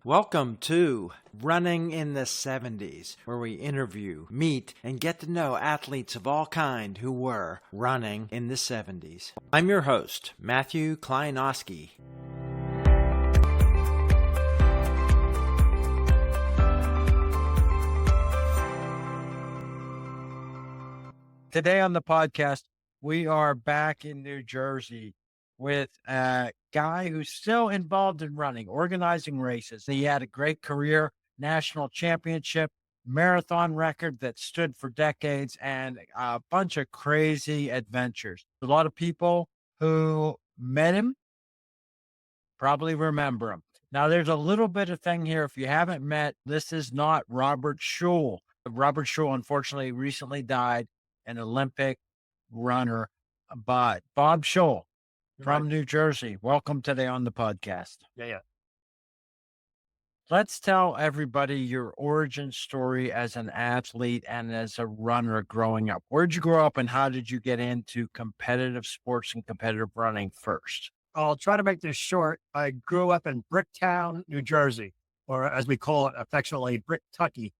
Welcome to Running in the 70s, where we interview, meet, and get to know athletes of all kind who were running in the 70s. I'm your host, Matthew Kleinowski. Today on the podcast, we are back in New Jersey with a guy who's still involved in running, organizing races. He had a great career, national championship, marathon record that stood for decades, and a bunch of crazy adventures. A lot of people who met him probably remember him. Now, there's a little bit of thing here. If you haven't met, this is not Robert Scholl. Robert Scholl, unfortunately, recently died, an Olympic runner, but Bob Scholl from New Jersey. Welcome today on the podcast. Yeah. Let's tell everybody your origin story as an athlete and as a runner growing up. Where'd you grow up and how did you get into competitive sports and competitive running first? I'll try to make this short. I grew up in Bricktown, New Jersey, or as we call it affectionately, Bricktucky.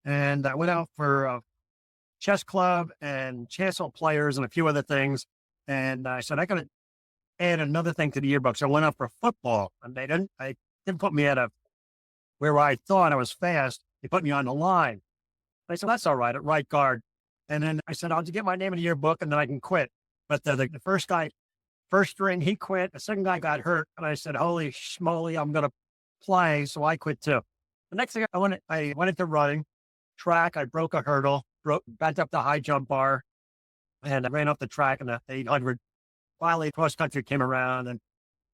And I went out for a chess club and chancel players and a few other things. And I said, I got to add another thing to the yearbook. So I went out for football and they didn't put me at where I thought I was fast. They put me on the line. I said, that's all right, at right guard. And then I said, I'll just get my name in the yearbook and then I can quit. But the first guy, first string, he quit. The second guy got hurt. And I said, holy schmoly, I'm going to play. So I quit too. The next thing I went into running track. I broke a hurdle, bent up the high jump bar and I ran off the track in the 800. Finally, cross country came around and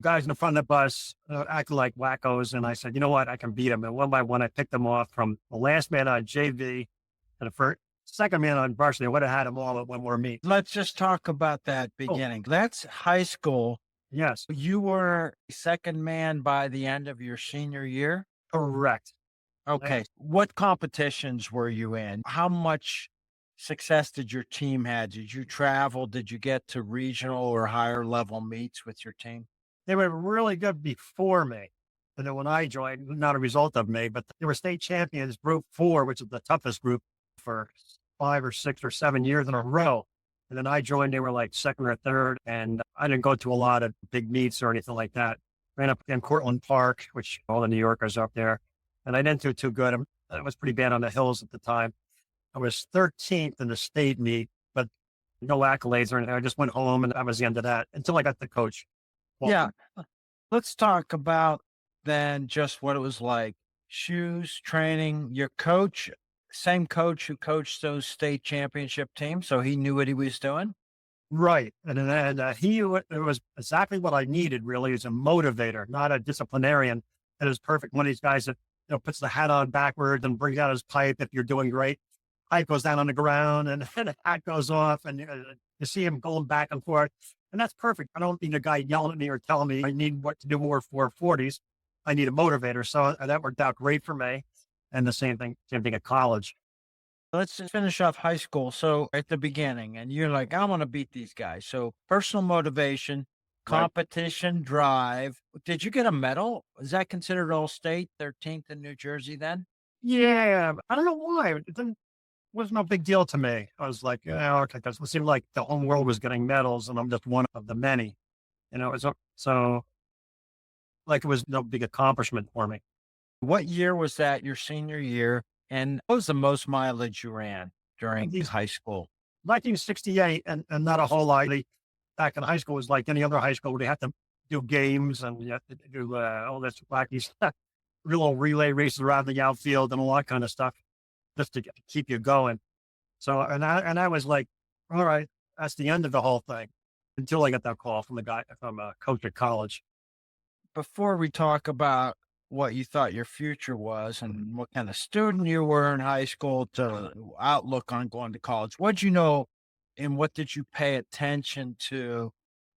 guys in the front of the bus acted like wackos. And I said, you know what? I can beat them. And one by one, I picked them off from the last man on JV and the second man on varsity. I would have had them all at one more meet. Let's just talk about that beginning. That's high school. Yes. You were second man by the end of your senior year? Correct. Okay. What competitions were you in? How much success did your team have? Did you travel? Did you get to regional or higher level meets with your team? They were really good before me. And then when I joined, not a result of me, but they were state champions, group 4, which is the toughest group, for 5 or 6 or 7 years in a row. And then I joined, they were like second or third. And I didn't go to a lot of big meets or anything like that. Ran up in Cortlandt Park, which all the New Yorkers up there. And I didn't do too good. I was pretty bad on the hills at the time. I was 13th in the state meet, but no accolades or anything. I just went home and that was the end of that until I got the coach. Yeah. Let's talk about then just what it was like. Shoes, training, your coach, same coach who coached those state championship teams. So he knew what he was doing. Right. And it was exactly what I needed really as a motivator, not a disciplinarian. It was perfect. One of these guys that, puts the hat on backwards and brings out his pipe if you're doing great. Pipe goes down on the ground and the hat goes off and you see him going back and forth. And that's perfect. I don't need a guy yelling at me or telling me I need what to do more 440s. I need a motivator. So that worked out great for me. And the same thing at college. Let's just finish off high school. So at the beginning, and you're like, I want to beat these guys. So personal motivation, competition, drive. Did you get a medal? Is that considered all state, 13th in New Jersey then? Yeah. I don't know why. It was no big deal to me. I was like, okay, it seemed like the whole world was getting medals and I'm just one of the many, so like it was no big accomplishment for me. What year was that, your senior year? And what was the most mileage you ran during high school? 1968 and not a whole lot. Back in high school was like any other high school where they had to do games and you have to do all this wacky stuff, little relay races around the outfield and all that kind of stuff, just to keep you going. So, and I was like, all right, that's the end of the whole thing until I got that call from a coach at college. Before we talk about what you thought your future was and what kind of student you were in high school to outlook on going to college, what'd you know and what did you pay attention to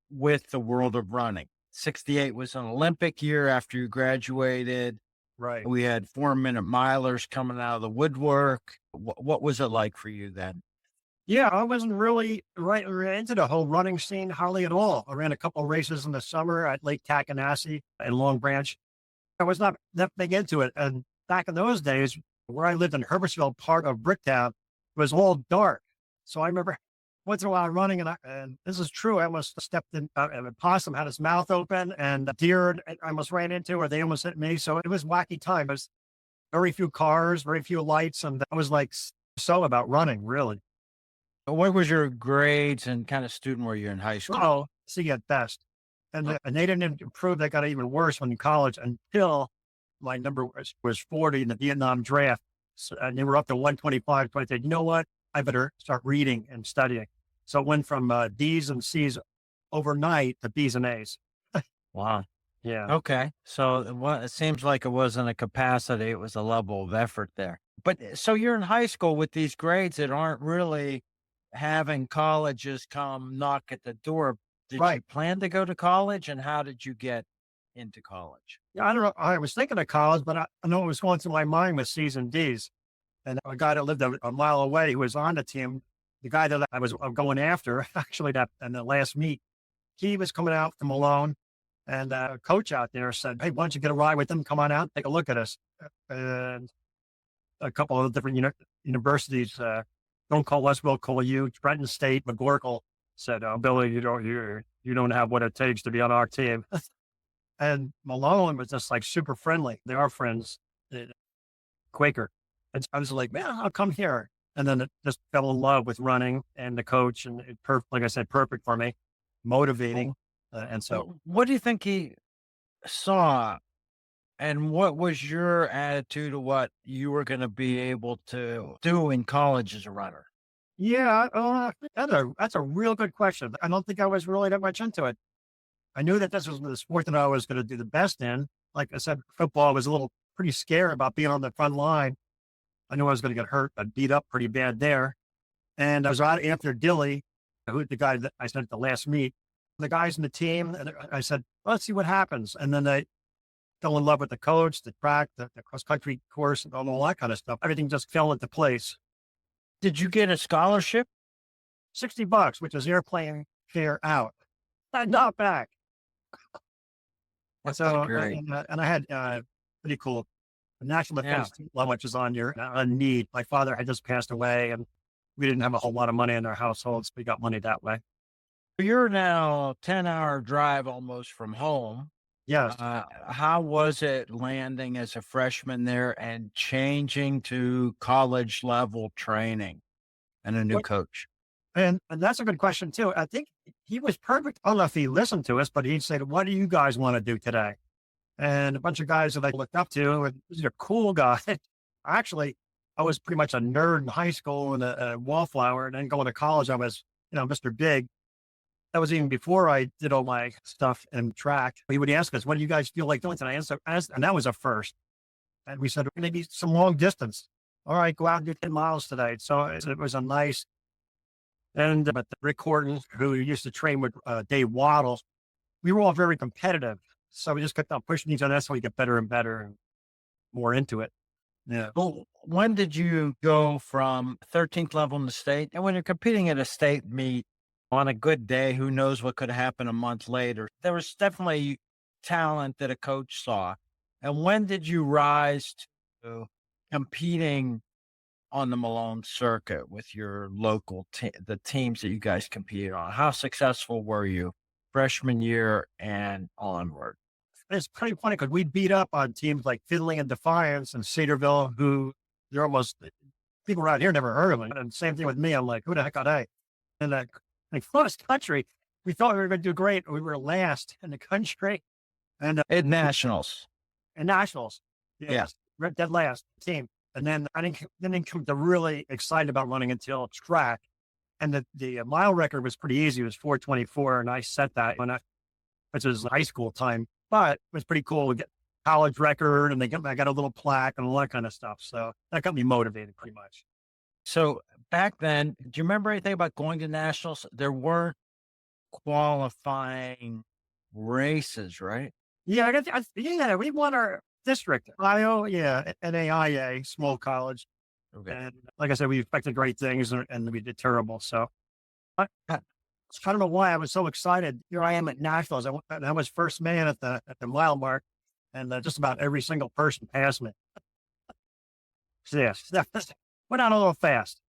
with the world of running? 68 was an Olympic year after you graduated. Right. We had 4-minute milers coming out of the woodwork. What was it like for you then? Yeah, I wasn't really right into the whole running scene hardly at all. I ran a couple of races in the summer at Lake Takanassee and Long Branch. I was not that big into it. And back in those days, where I lived in Herbertsville, part of Bricktown, it was all dark. So I remember once in a while running, and this is true. I almost stepped in, and a possum had his mouth open, and a deer I almost ran into, or they almost hit me. So it was wacky time. It was very few cars, very few lights. And I was like so about running, really. What was your grades and kind of student were you in high school? Oh, C at best. And they didn't improve. They got even worse when in college until my number was 40 in the Vietnam draft. So, and they were up to 125. So I said, you know what? I better start reading and studying. So it went from D's and C's overnight to B's and A's. Wow. Yeah. Okay. So it seems like it wasn't a capacity, it was a level of effort there. But so you're in high school with these grades that aren't really having colleges come knock at the door. Did you Right. plan to go to college and how did you get into college? Yeah. I don't know. I was thinking of college, but I know what was going through my mind was C's and D's. And a guy that lived a mile away who was on the team, the guy that I was going after, actually, that in the last meet, he was coming out from Malone, and a coach out there said, hey, why don't you get a ride with them? Come on out, take a look at us. And a couple of different universities, don't call us, we'll call you. Trenton State, McGorkle said, Billy, you don't have what it takes to be on our team. And Malone was just like super friendly. They are friends, Quaker. And I was like, man, I'll come here. And then it just fell in love with running and the coach, and like I said, perfect for me, motivating. And so, What do you think he saw and what was your attitude of what you were going to be able to do in college as a runner? yeah, that's a real good question. I don't think I was really that much into it. I knew that this was the sport that I was going to do the best in. Like I said, football was a little pretty scary about being on the front line. I knew I was going to get hurt. I beat up pretty bad there. And I was out after Dilly, who the guy that I said at the last meet, the guys in the team. And I said, well, let's see what happens. And then they fell in love with the coach, the track, the cross country course, and all that kind of stuff. Everything just fell into place. Did you get a scholarship? $60, which is airplane fare out, not back. That's So, great. and I had pretty cool national defense team, which is on your need. My father had just passed away, and we didn't have a whole lot of money in our household, so we got money that way. You're now 10-hour drive almost from home. Yes. How was it landing as a freshman there and changing to college level training and a new Well, coach? And that's a good question too. I think he was perfect. I don't know if he listened to us, but he said, what do you guys want to do today? And a bunch of guys that I looked up to, and these are cool guys. Actually, I was pretty much a nerd in high school and a wallflower. And then going to college, I was, Mr. Big. That was even before I did all my stuff in track. He would ask us, what do you guys feel like doing tonight? And that was a first. And we said, maybe some long distance. All right, go out and do 10 miles today. So it was a nice, but Rick Horton, who used to train with Dave Waddle, we were all very competitive. So we just kept on pushing each other. That's how we get better and better and more into it. Yeah. Well, when did you go from 13th level in the state? And when you're competing at a state meet on a good day, who knows what could happen a month later? There was definitely talent that a coach saw. And when did you rise to competing on the Malone circuit with your local the teams that you guys competed on? How successful were you freshman year and onward? It's pretty funny because we beat up on teams like Fiddling and Defiance and Cedarville, who they're almost people around here never heard of them. And same thing with me. I'm like, who the heck are they? And like cross country, we thought we were going to do great. We were last in the country, and At nationals. and nationals. Yes. We're dead last team. And then I didn't come to really excited about running until track. And the mile record was pretty easy. It was 4:24, and I set that which was high school time. But it was pretty cool to get college record, and I got a little plaque and all that kind of stuff. So that got me motivated pretty much. So back then, do you remember anything about going to nationals? There weren't qualifying races, right? Yeah, we won our district. Ohio, yeah, NAIA, small college. Okay. And like I said, we expected great things, and we did terrible. So I don't know why I was so excited. Here I am at nationals. I was first man at the mile mark. and just about every single person passed me. So yes, went out a little fast.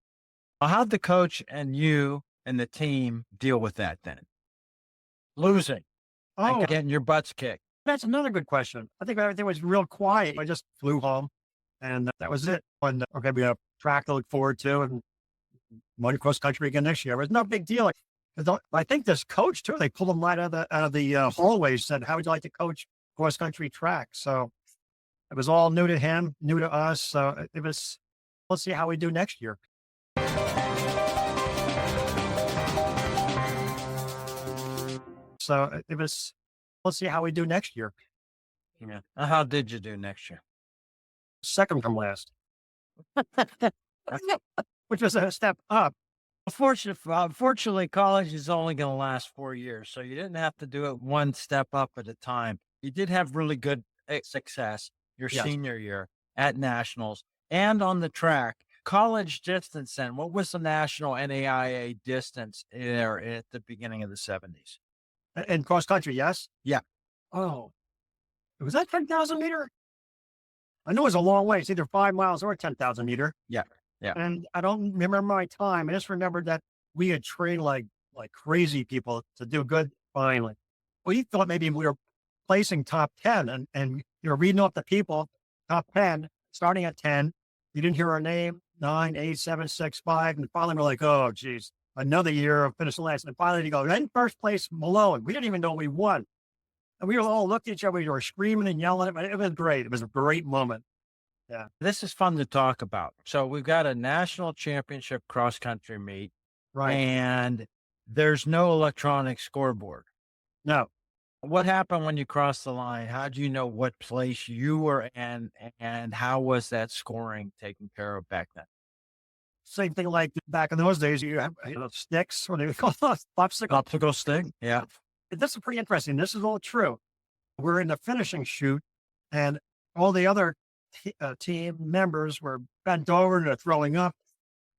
How'd the coach and you and the team deal with that then? Losing Oh, and getting your butts kicked. that's another good question. I think everything was real quiet. I just flew home, and that was it. And okay, we have track to look forward to, and motocross country again next year. It was no big deal. I think this coach too. They pulled him right out of the hallway. Said, "How would you like to coach cross country track?" So it was all new to him, new to us. So it was. Let's see how we do next year. So it was. Let's see how we do next year. Yeah. How did you do next year? Second from last, which was a step up. Unfortunately, college is only going to last 4 years, so you didn't have to do it one step up at a time. You did have really good success your Yes. senior year at nationals and on the track. College distance then, what was the national NAIA distance there at the beginning of the 70s? In cross country, yes? Yeah. Oh, was that 10,000 meter? I know it was a long way. It's either 5 miles or 10,000 meter. Yeah. Yeah. And I don't remember my time. I just remember that we had trained like crazy people to do good finally. We thought maybe we were placing top 10 and you were reading off the people, top 10, starting at 10. You didn't hear our name, 9, 8, 7, 6, 5. And finally we're like, oh, geez, another year of finishing last. And finally you go, in first place, Malone. We didn't even know we won. And we were all looking at each other. We were screaming and yelling. It was great. It was a great moment. Yeah. This is fun to talk about. So we've got a national championship cross country meet, Right. and there's no electronic scoreboard. No. What happened when you crossed the line? How do you know what place you were in, and how was that scoring taken care of back then? Same thing like back in those days, you have sticks, what do you call those? Popsicle. Popsicle stick? Yeah. This is pretty interesting. This is all true. We're in the finishing chute, and all the other team members were bent over and they're throwing up.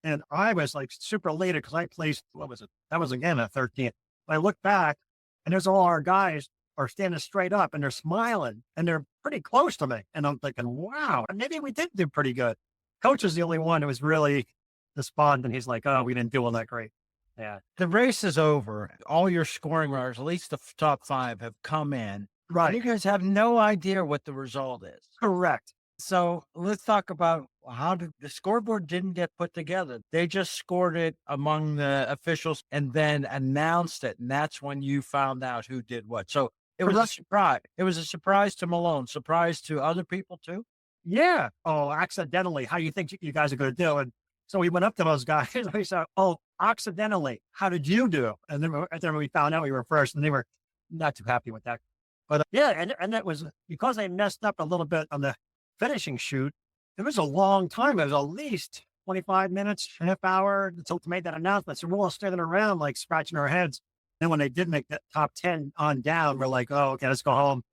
And I was like super elated because I placed, what was it? That was again a 13th. I look back and there's all our guys are standing straight up and they're smiling and they're pretty close to me. And I'm thinking, wow, maybe we did do pretty good. Coach is the only one who was really despondent. He's like, oh, we didn't do all that great. Yeah. The race is over. All your scoring runners, at least the top 5, have come in. And you Right. guys have no idea what the result is. Correct. So let's talk about how the scoreboard didn't get put together. They just scored it among the officials and then announced it. And that's when you found out who did what. So it was a surprise. It was a surprise to Malone, surprise to other people too. Yeah. Oh, accidentally. How do you think you guys are going to do? And so we went up to those guys and we said, oh, accidentally, how did you do? And then we found out we were first and they were not too happy with that. But yeah, and that was because they messed up a little bit on the finishing chute. It was a long time. It was at least 25 minutes, half hour until they made that announcement. So we're all standing around like scratching our heads. Then when they did make that top 10 on down, we're like, oh, okay, let's go home.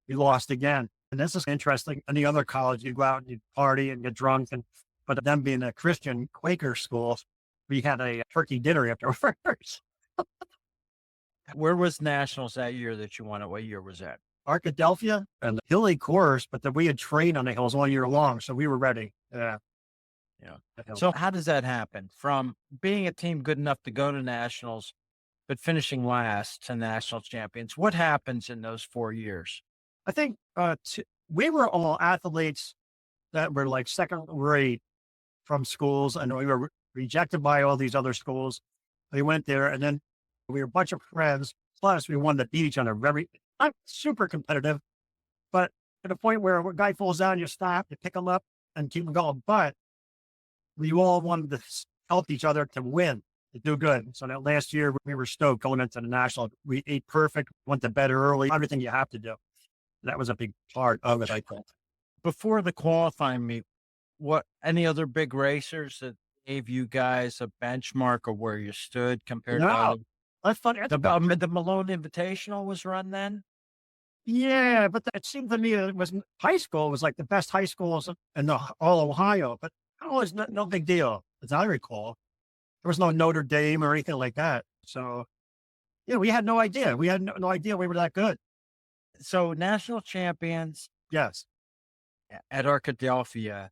We lost again. And this is interesting. In the other college, you go out and you party and get drunk. But them being a Christian Quaker school, we had a turkey dinner afterwards. Where was nationals that year that you won it? What year was that? Arkadelphia and hilly course, but then we had trained on the hills all year long. So we were ready. Yeah. Yeah. So how does that happen from being a team good enough to go to nationals, but finishing last to national champions? What happens in those 4 years? I think we were all athletes that were like second rate from schools, and we were rejected by all these other schools. We went there, and then we were a bunch of friends. Plus, we wanted to beat each other. Not super competitive, but to the point where a guy falls down, you stop, you pick him up, and keep him going. But we all wanted to help each other to win, to do good. So that last year, we were stoked going into the national. We ate perfect, went to bed early, everything you have to do. That was a big part of it, I think. Before the qualifying meet, what any other big racers that gave you guys a benchmark of where you stood compared to No, other? that's funny. The Malone Invitational was run then? Yeah, but it seemed to me that it was high school was like the best high schools in all Ohio, but it was no big deal, as I recall. There was no Notre Dame or anything like that. So, yeah, we had no idea. We had no idea we were that good. So national champions, Yes. at Arkadelphia.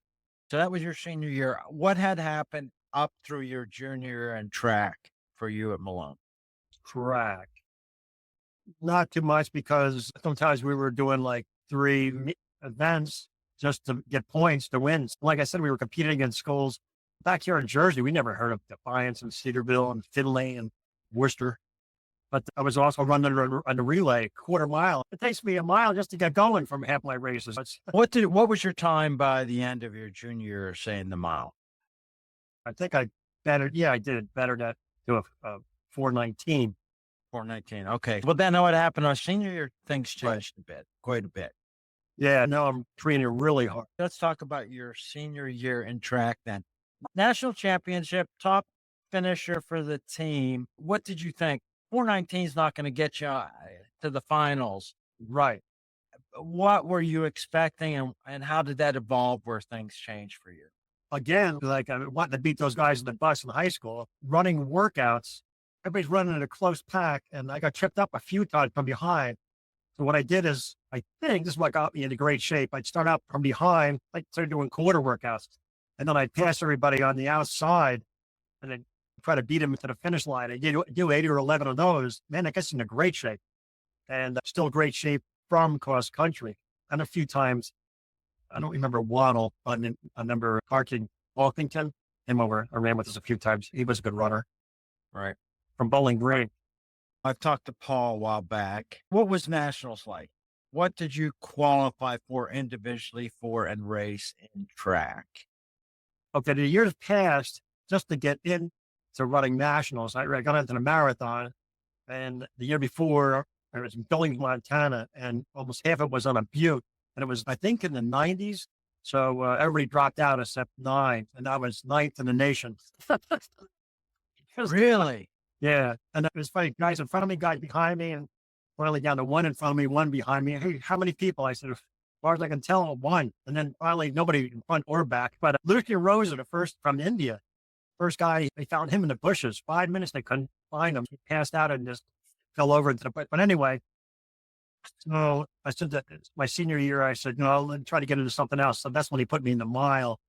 So that was your senior year. What had happened up through your junior year in track for you at Malone? Track. Not too much because sometimes we were doing like events just to get points to win. Like I said, we were competing against schools back here in Jersey. We never heard of Defiance and Cedarville and Finley and Worcester. But I was also running on the relay quarter mile. It takes me a mile just to get going from half my races. What was your time by the end of your junior year, say in the mile? I think I I did better to do a 4:19. 4:19. Okay. Well, then what happened our senior year, things changed quite a bit. Yeah, no, I'm training really hard. Let's talk about your senior year in track then. National championship, top finisher for the team. What did you think? 4:19 is not going to get you to the finals. Right. What were you expecting and how did that evolve where things changed for you? Again, like I wanted to beat those guys in the bus in high school, running workouts. Everybody's running in a close pack, and I got tripped up a few times from behind. So what I did is, I think this is what got me into great shape. I'd start out from behind, like started doing quarter workouts, and then I'd pass everybody on the outside, and then try to beat them to the finish line. I do 8 or 11 of those. Man, that gets into great shape, and still great shape from cross country. And a few times, I don't remember Waddle, but I remember Arkin Walkington came over. I ran with us a few times. He was a good runner. Right. From Bowling Green. I've talked to Paul a while back. What was nationals like? What did you qualify for individually for and race in track? Okay, the years passed just to get in to running nationals. I got into the marathon, and the year before I was in Billings, Montana, and almost half of it was on a butte. And it was, I think, in the 90s. So everybody dropped out except 9, and I was 9th in the nation. Really? Yeah. And it was funny, guys in front of me, guys behind me, and finally down to 1 in front of me, 1 behind me. Hey, how many people? I said, as far as I can tell, 1. And then finally, nobody in front or back. But Lucian Rosa, the first from India, first guy, they found him in the bushes. 5 minutes, they couldn't find him. He passed out and just fell over into the, but anyway, so I said that my senior year, I said, no, I'll try to get into something else. So that's when he put me in the mile,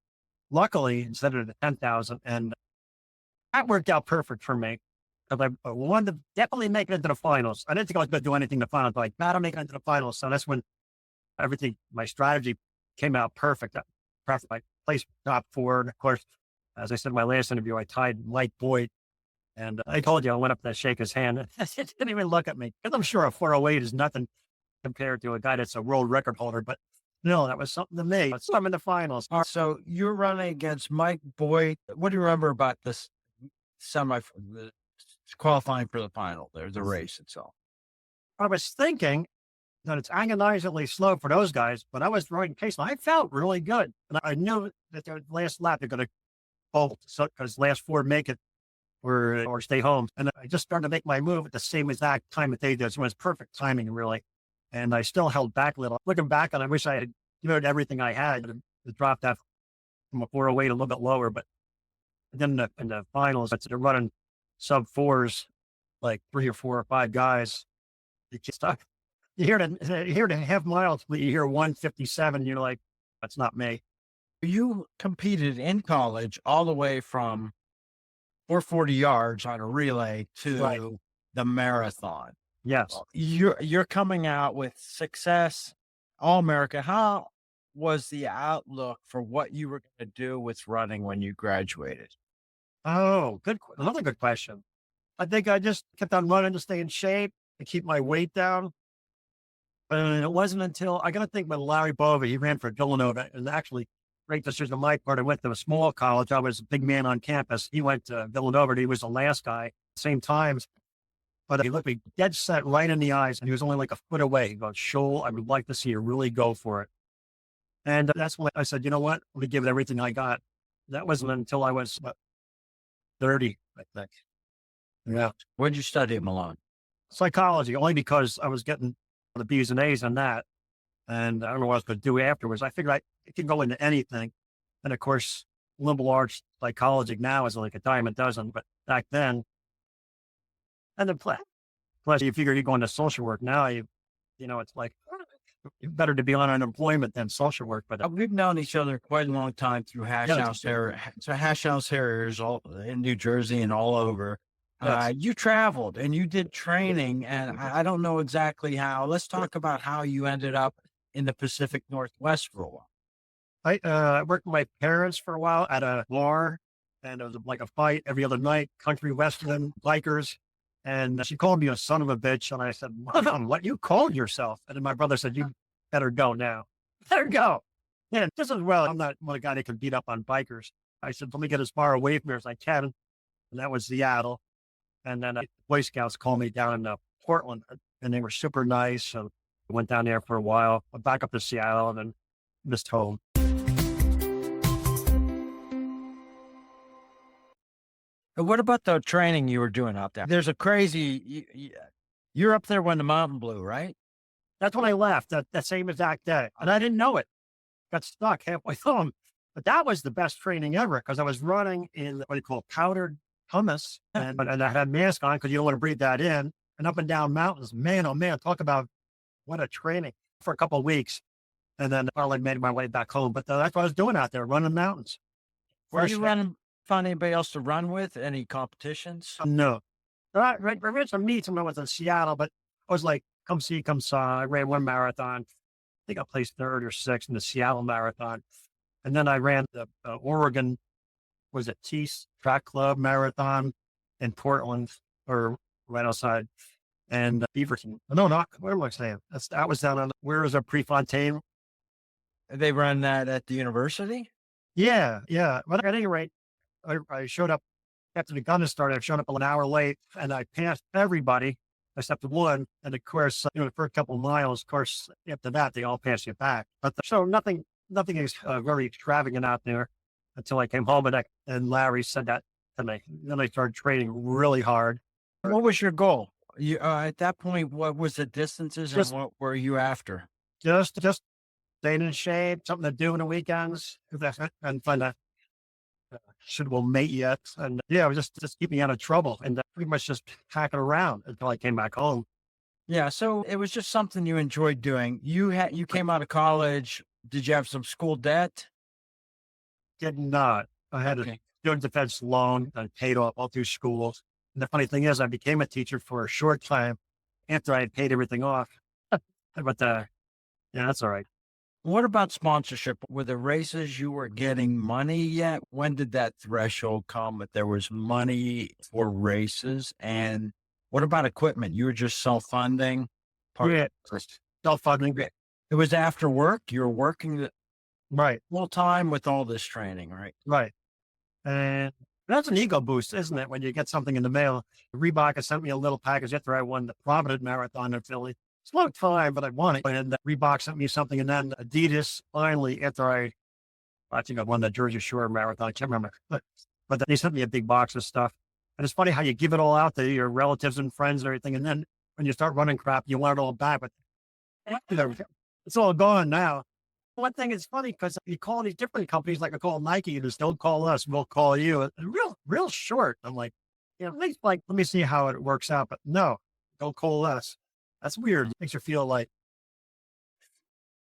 luckily, instead of the 10,000. And that worked out perfect for me. Because I wanted to definitely make it into the finals. I didn't think I was going to do anything in the finals, but I gotta make it into the finals. So that's when everything, my strategy came out perfect. I placed top 4. And of course, as I said in my last interview, I tied Mike Boyd. And I told you, I went up to shake his hand. He didn't even look at me. Because I'm sure a 4:08 is nothing compared to a guy that's a world record holder. But no, that was something to me. So I'm in the finals. So you're running against Mike Boyd. What do you remember about this the qualifying for the final there, the race itself? I was thinking that it's agonizingly slow for those guys, but I was running pace. I felt really good. And I knew that the last lap, they're going to bolt because last 4 make it or stay home. And I just started to make my move at the same exact time that they did. So it was perfect timing, really. And I still held back a little. Looking back, and I wish I had given everything I had to drop that from a 4:08 a little bit lower. But then in the finals, they're running sub 4s, like 3 or 4 or 5 guys. You just stop. You hear the half miles, but you hear 1:57. You're like, that's not me. You competed in college all the way from 440 yards on a relay to the marathon. Yes. You're coming out with success, All-America. How was the outlook for what you were going to do with running when you graduated? Oh, another good question. I think I just kept on running to stay in shape and keep my weight down. And it wasn't until I got to think when Larry Bova, he ran for Villanova, and actually great decision on my part. I went to a small college. I was a big man on campus. He went to Villanova, and he was the last guy, same times. But he looked me dead set right in the eyes, and he was only like a foot away. He goes, Scholl, I would like to see you really go for it. And that's when I said, you know what? I'm going to give it everything I got. That wasn't until I was 30, I think. Yeah. What did you study at Malone? Psychology, only because I was getting the B's and A's on that. And I don't know what I was going to do afterwards. I figured it can go into anything. And of course, liberal arts psychology now is like a dime a dozen, but back then, and then plus you figure you go into social work now, it's like, better to be on unemployment than social work. But We've known each other quite a long time through hash house harriers all in New Jersey and all over. yes. You traveled and you did training, and I don't know exactly how. Let's talk about how you ended up in the Pacific Northwest for a while. I worked with my parents for a while at a bar, and it was like a fight every other night, country western bikers. And she called me a son of a bitch. And I said, Mom, what you called yourself? And then my brother said, you better go now. Better go. And just as well, I'm not one guy that can beat up on bikers. I said, let me get as far away from here as I can. And that was Seattle. And then Boy Scouts called me down in Portland, and they were super nice. And I went down there for a while, went back up to Seattle, and then missed home. And what about the training you were doing out there? There's a crazy, you're up there when the mountain blew, right? That's when I left that same exact day. And I didn't know it. Got stuck halfway home. But that was the best training ever because I was running in what you call powdered pumice. And I had a mask on because you don't want to breathe that in. And up and down mountains. Man, oh man, talk about what a training for a couple of weeks. And then I finally made my way back home. But that's what I was doing out there, running mountains. Were you running? Find anybody else to run with? Any competitions? No. I ran some meets when I was in Seattle, but I was like, come see, come saw. I ran one marathon. I think I placed third or sixth in the Seattle Marathon. And then I ran the Oregon, was it Tees Track Club Marathon in Portland or right outside. And Beaverton. No, not, where am I saying? That was down on, where was a Prefontaine? They run that at the university? Yeah. But at any rate, I showed up after the gun started. I showed up an hour late and I passed everybody except one. And of course, the first couple of miles, of course, after that, they all pass you back. But so nothing is very extravagant out there until I came home and Larry said that to me. Then I started training really hard. What was your goal? You at that point, what was the distances and what were you after? Just staying in shape, something to do on the weekends, and find a suitable mate yet. And yeah, it was just keep me out of trouble and pretty much just packing around until I came back home. Yeah. So it was just something you enjoyed doing. You came out of college. Did you have some school debt? Did not. I had a student defense loan that paid off all through school. And the funny thing is I became a teacher for a short time after I had paid everything off. But yeah, that's all right. What about sponsorship? Were the races you were getting money yet? When did that threshold come that there was money for races? And what about equipment? You were just self-funding? Yeah, self-funding. It was after work? You were working right full time with all this training, right? Right. And that's an ego boost, isn't it? When you get something in the mail. Reebok has sent me a little package after I won the Provident Marathon in Philly. It's a long time, but I won it. And Reebok sent me something. And then Adidas, finally, after I think I won the Jersey Shore Marathon. I can't remember. But they sent me a big box of stuff. And it's funny how you give it all out to your relatives and friends and everything. And then when you start running crap, you want it all back. But it's all gone now. One thing is funny because you call these different companies, like I call Nike, you just don't call us, we'll call you. And real short. I'm like, at least let me see how it works out. But no, don't call us. That's weird. It makes you feel like.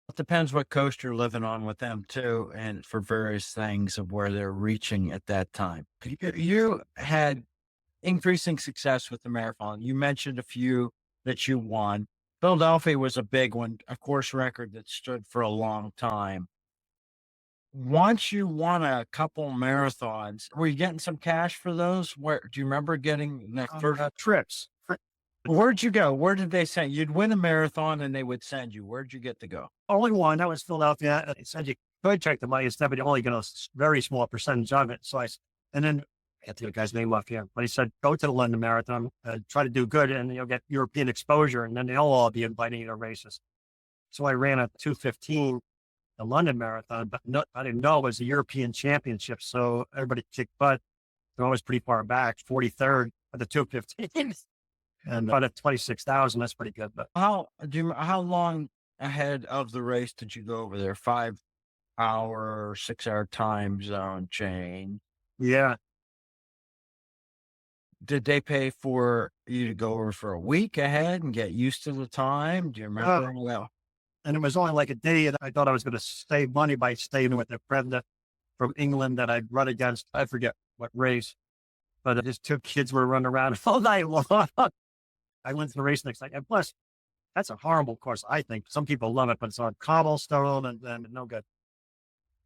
It depends what coast you're living on with them too, and for various things of where they're reaching at that time. You had increasing success with the marathon. You mentioned a few that you won. Philadelphia was a big one, a course record that stood for a long time. Once you won a couple marathons, were you getting some cash for those? Where do you remember getting the first trips? Where'd you go? Where did they send you? You'd win a marathon and they would send you. Where'd you get to go? Only one. That was Philadelphia. They said you could check the money instead, but you only get a very small percentage of it. And then I got the guy's name off here, but he said, go to the London Marathon, try to do good, and you'll get European exposure, and then they'll all be inviting you to races. So I ran a 2:15, the London Marathon, but I didn't know it was the European Championship. So everybody kicked butt. They're always pretty far back, 43rd at the 2:15. And about at 26,000, that's pretty good. But how long ahead of the race did you go over there? 5 hour, 6 hour time zone change? Yeah. Did they pay for you to go over for a week ahead and get used to the time? Do you remember? And it was only like a day, and I thought I was going to save money by staying with a friend from England that I'd run against. I forget what race, but his two kids were running around all night long. I went to the race next night. And plus, that's a horrible course, I think. Some people love it, but it's on cobblestone and no good.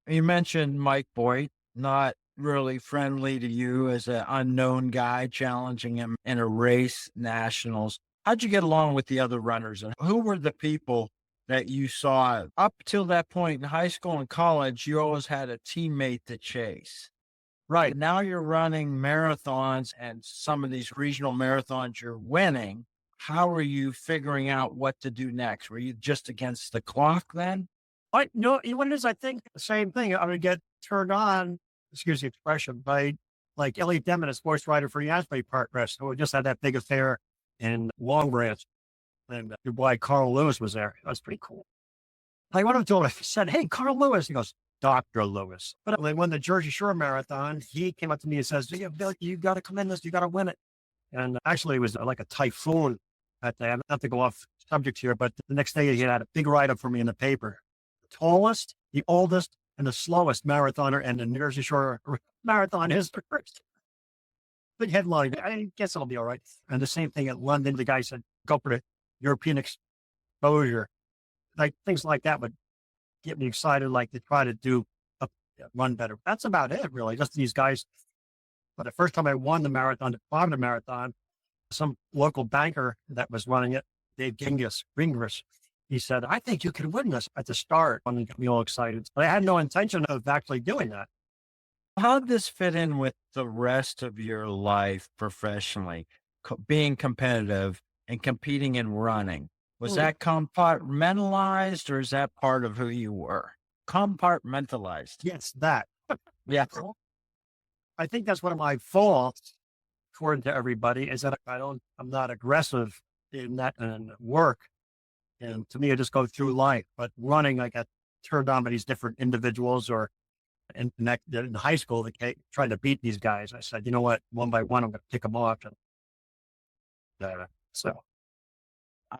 You mentioned Mike Boyd, not really friendly to you as an unknown guy, challenging him in a race nationals. How'd you get along with the other runners, and who were the people that you saw up till that point in high school and college? You always had a teammate to chase. Right. Now you're running marathons, and some of these regional marathons you're winning. How are you figuring out what to do next? Were you just against the clock then? No, you know what it is? I think the same thing. I would get turned on, excuse the expression, by like Elliot Demon, a sports writer for the Asbury Park Press, who just had that big affair in Long Branch. And your boy Carl Lewis was there. That was pretty cool. I went up to him, I said, "Hey, Carl Lewis." He goes, "Dr. Lewis." But when they won the Jersey Shore Marathon, he came up to me and says, "Yeah, Bill, you got to come in this, you got to win it." And actually, it was like a typhoon that day. Not to go off subject here, but the next day he had a big write up for me in the paper. The tallest, the oldest, and the slowest marathoner in the Jersey Shore marathon history. Big headline. I guess it'll be all right. And the same thing at London. The guy said, "Go for the European exposure." Like things like that would get me excited, like to try to do a run better. That's about it, really. Just these guys. But the first time I won the marathon, the 500 marathon, some local banker that was running it, Dave Gingrich, he said, "I think you can win this" at the start, and it got me all excited. But I had no intention of actually doing that. How did this fit in with the rest of your life professionally, being competitive and competing and running? Was that compartmentalized, or is that part of who you were? Compartmentalized. Yes, that. Yeah. I think that's one of my faults, according to everybody, is that I'm not aggressive in that and work. And to me, I just go through life. But running, I got turned on by these different individuals, or in high school, they tried to beat these guys. I said, "You know what? One by one, I'm going to pick them off." And so.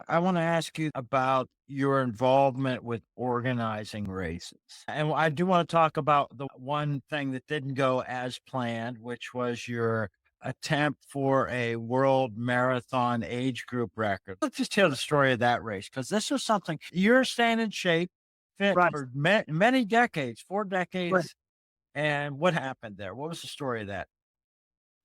I want to ask you about your involvement with organizing races. And I do want to talk about the one thing that didn't go as planned, which was your attempt for a world marathon age group record. Let's just tell the story of that race, because this was something you're staying in shape, fit Right. for many decades, 4 decades. Right. And what happened there? What was the story of that?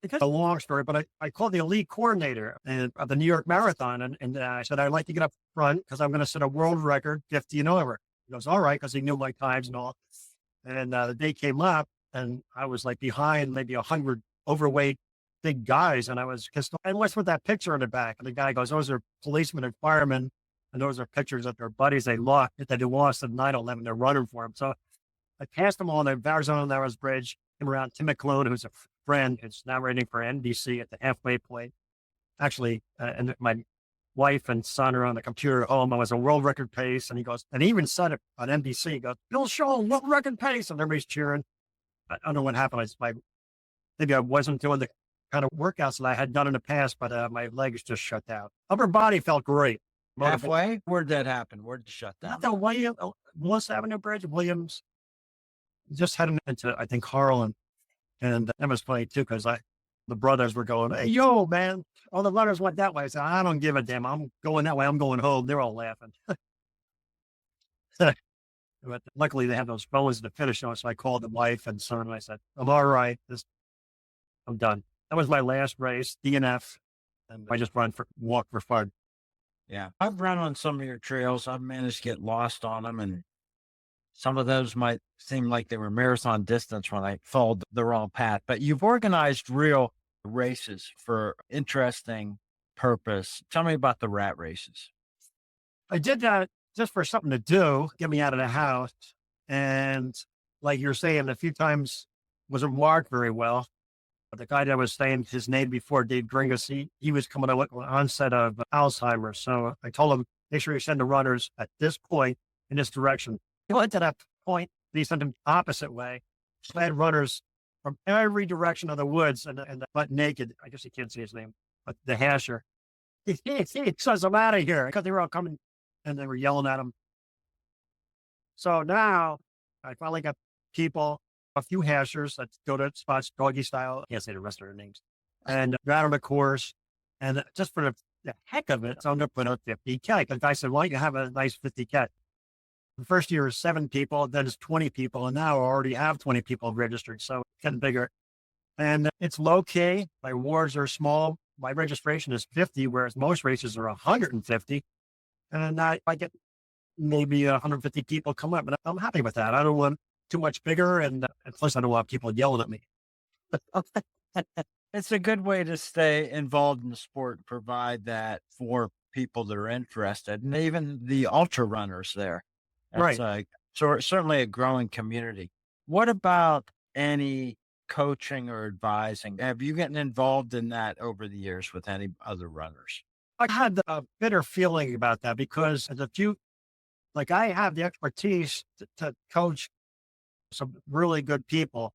It's a long story, but I called the elite coordinator of the New York Marathon, and I said, "I'd like to get up front because I'm going to set a world record 50 and over." He goes, "All right," because he knew my times and all. And the day came up, and I was like behind maybe 100 overweight big guys, and I was pissed off. And what's with that picture in the back? And the guy goes, "Those are policemen and firemen, and those are pictures of their buddies they lost in 9/11. They're running for them." So I passed them all on the Arizona Narrows Bridge, came around Tim Malone, who's a friend, who's narrating for NBC at the halfway point. Actually, and my wife and son are on the computer at home. I was a world record pace. And he goes, and he even said it on NBC. He goes, "Bill Scholl, world record pace." And everybody's cheering. I don't know what happened. Maybe I wasn't doing the kind of workouts that I had done in the past, but my legs just shut down. Upper body felt great. Halfway? Where'd that happen? Where'd it shut down? Not the Willis Avenue Bridge, Williams. Just heading into, I think, Harlem. And that was funny too, because the brothers were going, "Hey, yo, man." All the runners went that way. I said, "I don't give a damn. I'm going that way. I'm going home." They're all laughing. But luckily, they have those phones to finish on. So I called the wife and son, and I said, "I'm all right. I'm done." That was my last race, DNF. And I just walk for fun. Yeah. I've run on some of your trails. I've managed to get lost on them, and some of those might seem like they were marathon distance when I followed the wrong path. But you've organized real races for interesting purpose. Tell me about the rat races. I did that just for something to do, get me out of the house. And like you're saying, a few times wasn't marked very well. But the guy that was saying his name before, Dave Gringus, he was coming out with onset of Alzheimer's. So I told him, make sure you send the runners at this point in this direction. He went to that point, and he sent them opposite way. So I had runners from every direction of the woods and butt naked. I guess you can't see his name, but the hasher. He says, "I'm out of here," because they were all coming and they were yelling at him. So now I finally got people, a few hashers that go to spots doggy style. I can't say the rest of their names. And got on the course. And just for the heck of it, so I'm going to put out 50K. Because I said, why don't you have a nice 50K? The first year is 7 people, then it's 20 people. And now I already have 20 people registered. So it's getting bigger. And it's low key. My awards are small. My registration is 50, whereas most races are 150. And I get maybe 150 people come up, and I'm happy with that. I don't want too much bigger, and plus I don't want people yelling at me. It's a good way to stay involved in the sport, provide that for people that are interested, and even the ultra runners there. That's Right. so certainly a growing community. What about any coaching or advising? Have you gotten involved in that over the years with any other runners? I had a bitter feeling about that because the few, like I have the expertise to coach some really good people.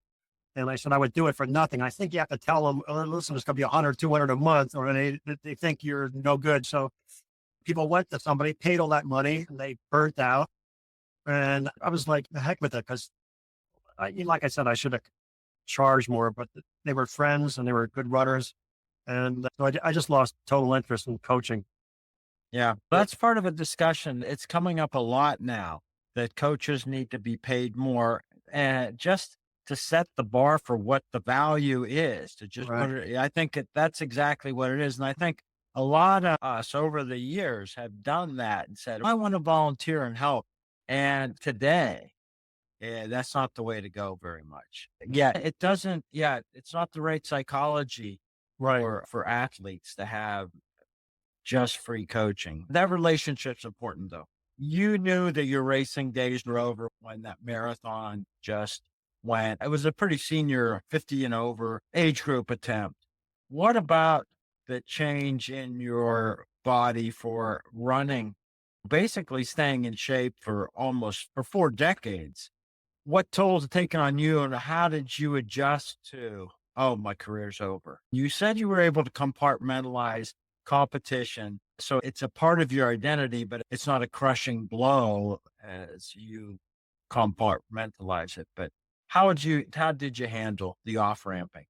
And I said I would do it for nothing. I think you have to tell them, oh, listen, it's going to be 100, 200 a month, or they think you're no good. So people went to somebody, paid all that money, and they burnt out. And I was like, the heck with it. Because like I said, I should have charged more, but they were friends and they were good runners. And so I just lost total interest in coaching. Yeah, that's part of a discussion. It's coming up a lot now that coaches need to be paid more, and just to set the bar for what the value is, to just put Right. it, I think that's exactly what it is. And I think a lot of us over the years have done that and said, I want to volunteer and help. And today, that's not the way to go very much. Yeah, it doesn't, yeah, it's not the right psychology Right. for athletes to have just free coaching. That relationship's important though. You knew that your racing days were over when that marathon just went. It was a pretty senior 50 and over age group attempt. What about the change in your body for running, basically staying in shape for almost for 4 decades? What tolls it taken on you, and how did you adjust to, oh, my career's over? You said you were able to compartmentalize competition. So it's a part of your identity, but it's not a crushing blow as you compartmentalize it. But how did you handle the off ramping?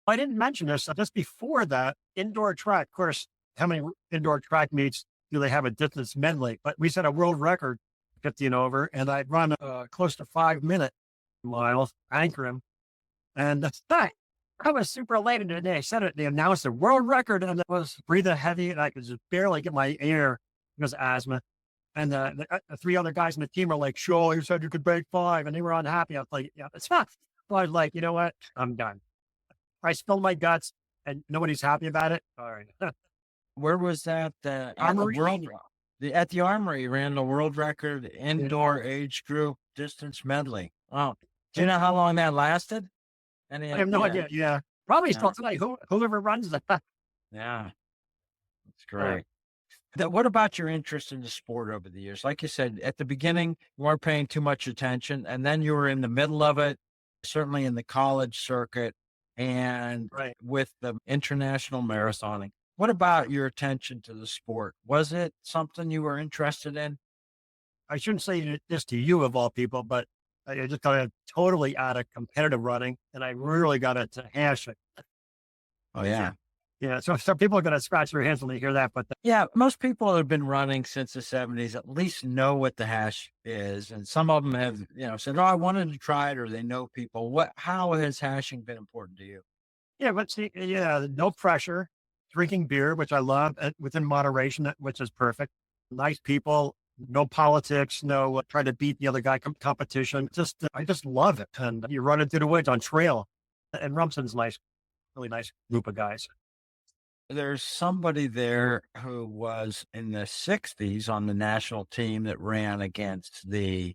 I didn't mention this. Just before that, indoor track, of course, how many indoor track meets do they have a distance medley? But we set a world record, 50 and over, and I'd run close to 5 minute miles, anchor him. And I was super elated today. I said it, they announced a world record, and it was breathing heavy, and I could just barely get my air because of asthma. And the 3 other guys in the team were like, sure, you said you could break 5, and they were unhappy. I was like, yeah, it's not. So I was like, you know what? I'm done. I spilled my guts and nobody's happy about it. All right. Where was that? At the Armory. world, at the Armory, you ran the world record indoor age group distance medley. Wow. Do you know how long that lasted? I have no idea. Yeah. Probably still tonight. Whoever runs that. Yeah. That's great. What about your interest in the sport over the years? Like you said, at the beginning, you weren't paying too much attention, and then you were in the middle of it, certainly in the college circuit and Right. with the international marathoning. What about your attention to the sport? Was it something you were interested in? I shouldn't say this to you of all people, but I just got totally out of competitive running and I really got into hashing. Oh, yeah. Yeah. So some people are going to scratch their heads when they hear that, but Yeah, most people that have been running since the 70s at least know what the hash is. And some of them have, said, oh, I wanted to try it, or they know people. How has hashing been important to you? yeah, but see, yeah, no pressure, drinking beer, which I love within moderation, which is perfect. Nice people, no politics, no try to beat the other guy competition. I just love it. And you run into the woods on trail, and Rumson's nice, really nice group of guys. There's somebody there who was in the 60s on the national team that ran against the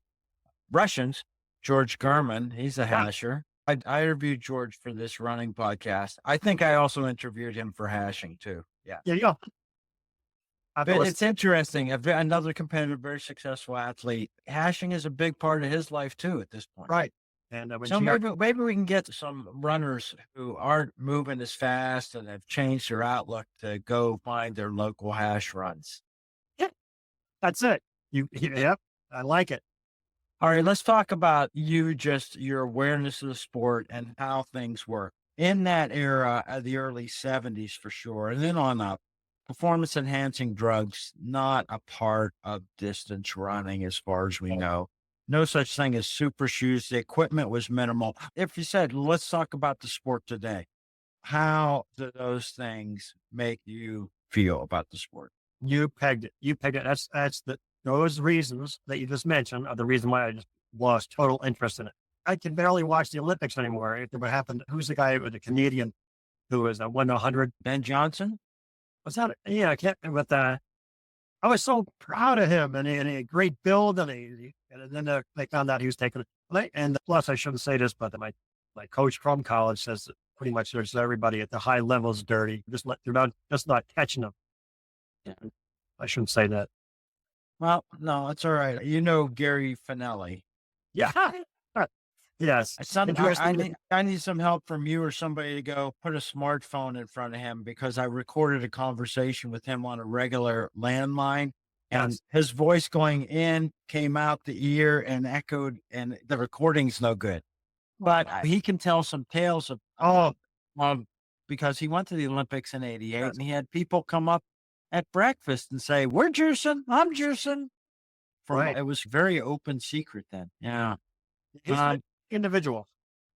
Russians, George German. He's a hasher. I interviewed George for this running podcast. I think I also interviewed him for hashing too. Yeah. Yeah, yeah. But it's interesting. Another competitive, very successful athlete. Hashing is a big part of his life too at this point. Right. And So maybe we can get some runners who aren't moving as fast and have changed their outlook to go find their local hash runs. yeah, that's it. Yep, I like it. All right, let's talk about just your awareness of the sport and how things work. In that era of the early 70s for sure, and then on up, performance enhancing drugs, not a part of distance running as far as we know. No such thing as super shoes. The equipment was minimal. If you said, let's talk about the sport today, how do those things make you feel about the sport? You pegged it. You pegged it. Those reasons that you just mentioned are the reason why I just lost total interest in it. I can barely watch the Olympics anymore. What happened? Who's the guy with the Canadian who was won 100? Ben Johnson? Was that? Yeah, I can't. But I was so proud of him, and he had a great build, and then they found out he was taking it. And plus, I shouldn't say this, but my coach from college says that pretty much there's everybody at the high levels dirty. They're not catching them. Yeah. I shouldn't say that. Well, no, it's all right. You know Gary Finelli. Yeah. Yes. I need some help from you or somebody to go put a smartphone in front of him, because I recorded a conversation with him on a regular landline, and his voice going in came out the ear and echoed, and the recording's no good. But he can tell some tales of, because he went to the Olympics in '88 and he had people come up at breakfast and say, "We're juicing, I'm juicing." Right. It was very open secret then. Yeah. He's an individual.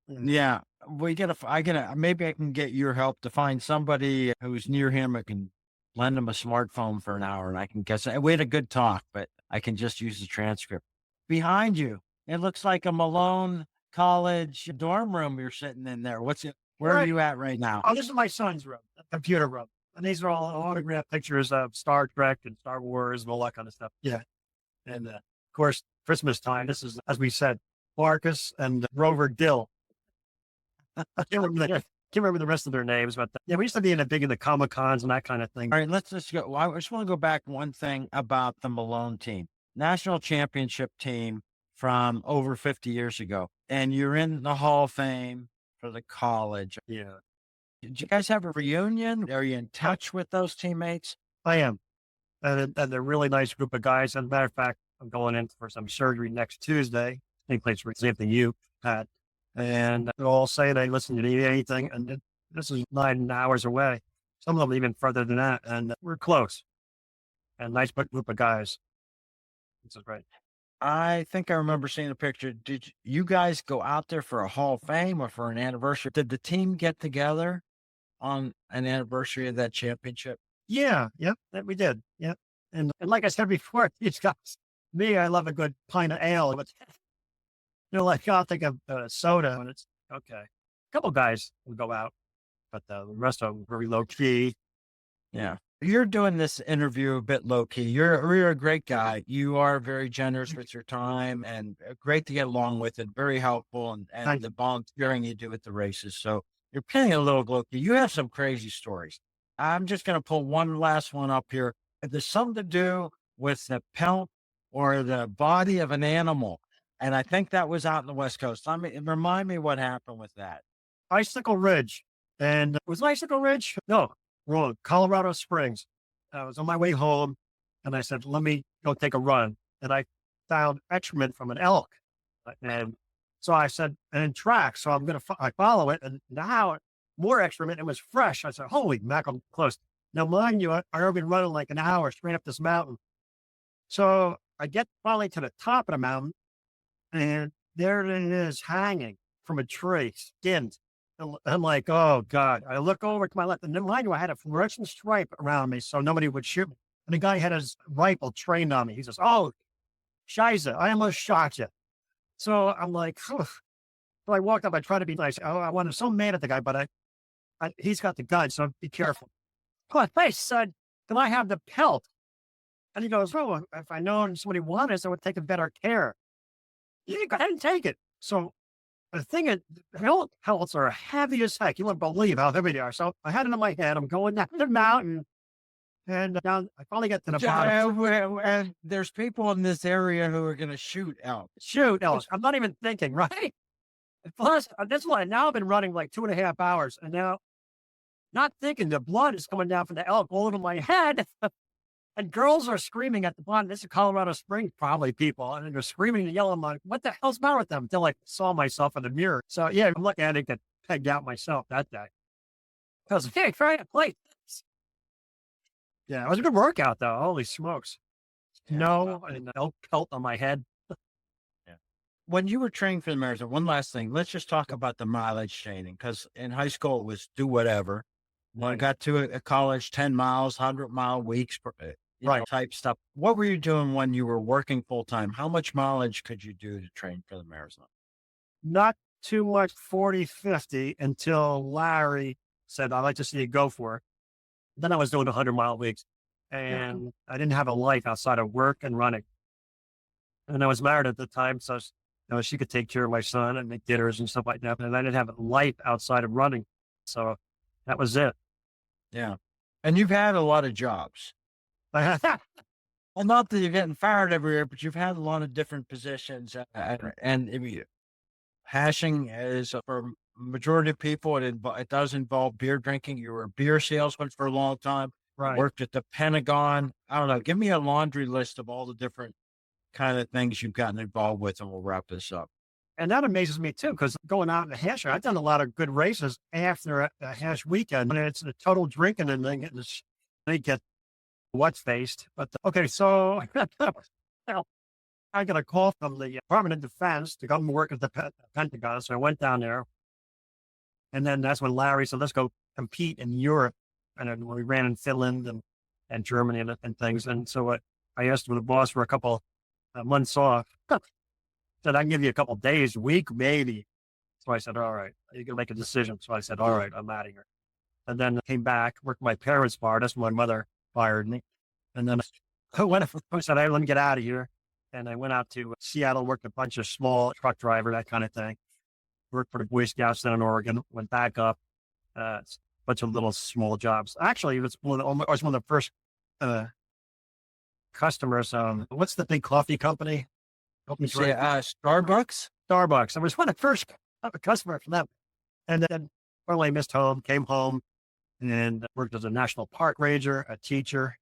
Yeah. Maybe I can get your help to find somebody who's near him. I can lend him a smartphone for an hour and I can guess. We had a good talk, but I can just use the transcript. Behind you, it looks like a Malone college dorm room you're sitting in there. Where are you at right now? Oh, this is my son's room, the computer room. And these are all autographed pictures of Star Trek and Star Wars and all that kind of stuff. Yeah. And of course, Christmas time, this is, as we said, Marcus and Rover Dill. I can't remember the rest of their names, but we used to be in the Comic Cons and that kind of thing. All right, let's just go. I just want to go back one thing about the Malone team, national championship team from over 50 years ago. And you're in the Hall of Fame for the college. Yeah. Did you guys have a reunion? Are you in touch with those teammates? I am. And they're a really nice group of guys. As a matter of fact, I'm going in for some surgery next Tuesday. Same place for example you had. And they'll all say they listen to anything. And this is 9 hours away. Some of them even further than that. And we're close. And nice group of guys. This is great. I think I remember seeing a picture. Did you guys go out there for a Hall of Fame or for an anniversary? Did the team get together on an anniversary of that championship? Yeah. Yep. That we did. Yep. And like I said before, these guys, I love a good pint of ale. But, like I'll think of soda when it's okay. A couple guys will go out, but the rest of them very low key. Yeah. You're doing this interview a bit low key. You're a great guy. You are very generous with your time and great to get along with and very helpful and the volunteering you do at the races. So you're playing a little low key. You have some crazy stories. I'm just going to pull one last one up here. There's something to do with the pelt or the body of an animal. And I think that was out in the West Coast. Remind me what happened with that. Icicle Ridge. And was it Icicle Ridge? No. Wrong. Colorado Springs. I was on my way home and I said, let me go take a run. And I found excrement from an elk. And so I said, and track. So I follow it. And now more excrement. It was fresh. I said, holy mackerel, close. Now, mind you, I've been running like an hour straight up this mountain. So I get finally to the top of the mountain and there it is hanging from a tree, skinned. I'm like, oh God. I look over to my left, and then mind you, I had a fluorescent stripe around me so nobody would shoot me. And the guy had his rifle trained on me. He says, oh, Shiza, I almost shot you. So I'm like, so I walked up, I tried to be nice. I was so mad at the guy, but he's got the gun, so be careful. Oh, hey, son, can I have the pelt? And he goes, oh, if I known somebody wanted it, I would take better care. You go ahead and take it. So the thing is, pelts are heavy as heck. You wouldn't believe how heavy they are. So I had it in my head. I'm going down the mountain. And down, I finally get to the bottom. There's people in this area who are going to shoot elk. Shoot elk. I'm not even thinking, right? Plus, this one, now I've been running like 2.5 hours. And now, not thinking, the blood is coming down from the elk all over my head. And girls are screaming at the bottom. This is Colorado Springs, probably people. And they're screaming and yelling. I'm like, what the hell's the matter with them? Until I saw myself in the mirror. So yeah, I'm lucky I didn't get pegged out myself that day. Because, hey, trying to play this. Yeah, it was a good workout though. Holy smokes. Yeah. No, and no pelt on my head. Yeah. When you were training for the marathon, one last thing, let's just talk about the mileage training. Because in high school, it was do whatever. When I got to a college, 10 miles, 100-mile weeks, type stuff. What were you doing when you were working full time? How much mileage could you do to train for the marathon? Not too much 40, 50 until Larry said, I'd like to see you go for it. Then I was doing 100-mile weeks and I didn't have a life outside of work and running. And I was married at the time. So, she could take care of my son and make dinners and stuff like that. And I didn't have a life outside of running. So that was it. Yeah. And you've had a lot of jobs. Well, not that you're getting fired every year, but you've had a lot of different positions. And if you, hashing is for majority of people, it does involve beer drinking. You were a beer salesman for a long time. Right. Worked at the Pentagon. I don't know. Give me a laundry list of all the different kind of things you've gotten involved with, and we'll wrap this up. And that amazes me too, because going out in the hash, I've done a lot of good races after a hash weekend. And it's a total drinking and then they get what's faced. But okay, so I got a call from the Department of Defense to come work at the Pentagon. So I went down there. And then that's when Larry said, let's go compete in Europe. And then we ran in Finland and Germany and things. And so I asked the boss for a couple months off. Said, I can give you a couple days, week, maybe. So I said, all right, you can make a decision. So I said, all right, I'm out of here. And then I came back, worked my parents' bar. That's when my mother fired me. And then I said, hey, let me get out of here. And I went out to Seattle, worked a bunch of small truck driver, that kind of thing. Worked for the Boy Scouts down in Oregon, went back up, a bunch of little small jobs. Actually, it was one of the first customers. What's the big coffee company? Starbucks? Starbucks. I was one of the first customer for them. And then finally missed home, came home, and worked as a national park ranger, a teacher.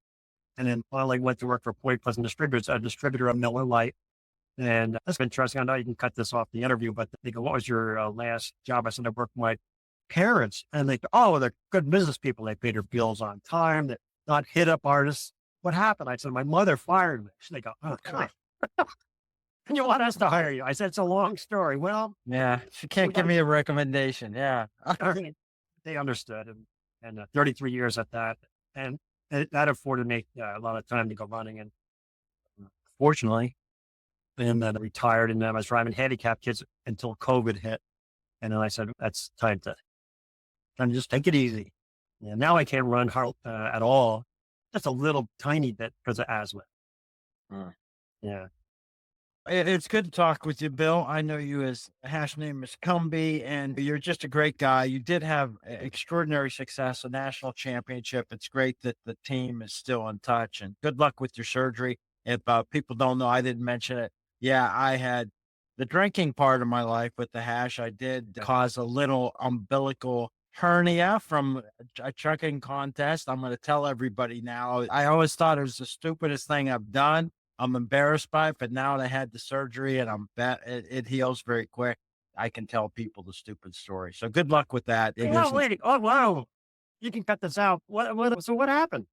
And then finally went to work for Point Pleasant Distributors, a distributor of Miller Lite. And that's interesting. I know you can cut this off the interview, but they go, what was your last job? I said, I worked with my parents. And they go, oh, they're good business people. They pay their bills on time. They're not hit up artists. What happened? I said, my mother fired me. So they go, oh, come on. And you want us to hire you? I said, it's a long story. Well, yeah, she can't give me a recommendation. Yeah. They understood. And 33 years at that. And that afforded me a lot of time to go running. And fortunately, and then I retired, and then I was driving handicapped kids until COVID hit. And then I said, that's time to just take it easy. And now I can't run hard at all. Just a little tiny bit because of asthma. Yeah. It's good to talk with you, Bill. I know you as hash name is Cumbie, and you're just a great guy. You did have extraordinary success, a national championship. It's great that the team is still in touch, and good luck with your surgery. If people don't know, I didn't mention it. Yeah, I had the drinking part of my life with the hash. I did cause a little umbilical hernia from a chugging contest. I'm going to tell everybody now. I always thought it was the stupidest thing I've done. I'm embarrassed by it, but now that I had the surgery and it heals very quick, I can tell people the stupid story. So good luck with that. Oh, wow. You can cut this out. So what happened?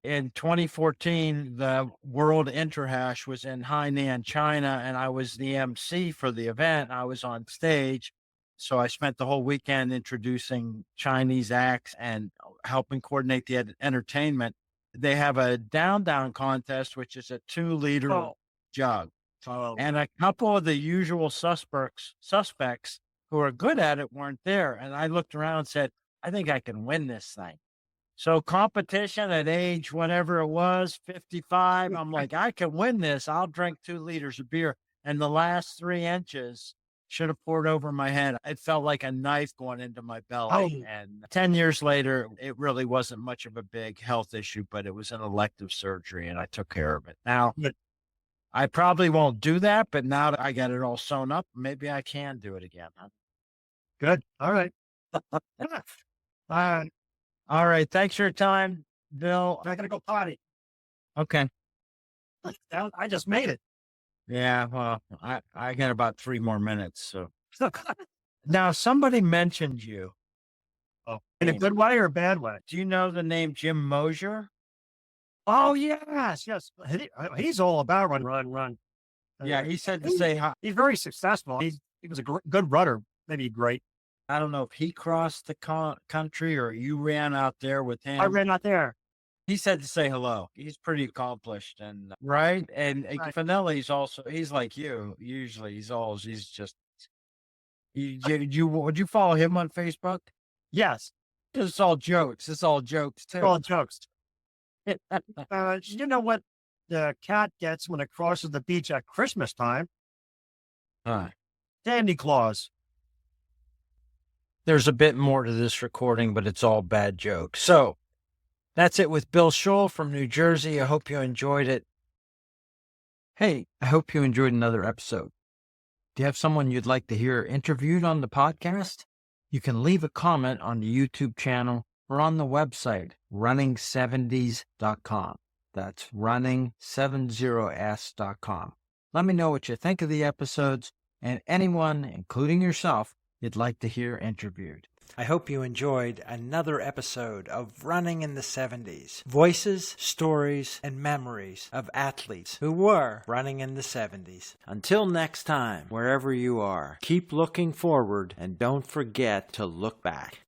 In 2014, the World Interhash was in Hainan, China, and I was the MC for the event. I was on stage. So I spent the whole weekend introducing Chinese acts and helping coordinate the entertainment. They have a down contest, which is a 2-liter jug. And a couple of the usual suspects who are good at it weren't there. And I looked around and said, I think I can win this thing. So competition at age, whatever it was, 55, I'm like, I can win this. I'll drink 2 liters of beer. And the last 3 inches should have poured over my head. It felt like a knife going into my belly. And 10 years later, it really wasn't much of a big health issue, but it was an elective surgery and I took care of it. Now, I probably won't do that, but now that I got it all sewn up, maybe I can do it again. Good. All right. All right. Thanks for your time, Bill. I got to go potty. Okay. I just made it. Yeah. Well, I got about 3 more minutes. So now somebody mentioned you. Oh, in a good way or a bad way? Do you know the name Jim Mosier? Oh, yes, yes. He's all about run. Yeah. He said to say hi. He's very successful. He was a good runner, maybe great. I don't know if he crossed the country or you ran out there with him. I ran out there. He said to say hello. He's pretty accomplished and right. And Right. Finelli's also, he's like you. Usually he's just, would you follow him on Facebook? Yes, It's all jokes. It's all jokes too. all jokes. You know what the cat gets when it crosses the beach at Christmas time? Huh. Sandy Claus. There's a bit more to this recording, but it's all bad jokes. So that's it with Bill Scholl from New Jersey. I hope you enjoyed it. Hey, I hope you enjoyed another episode. Do you have someone you'd like to hear interviewed on the podcast? You can leave a comment on the YouTube channel or on the website, running70s.com. That's running70s.com. Let me know what you think of the episodes and anyone, including yourself, you'd like to hear interviewed. I hope you enjoyed another episode of Running in the 70s. Voices, stories, and memories of athletes who were running in the 70s. Until next time, wherever you are, keep looking forward and don't forget to look back.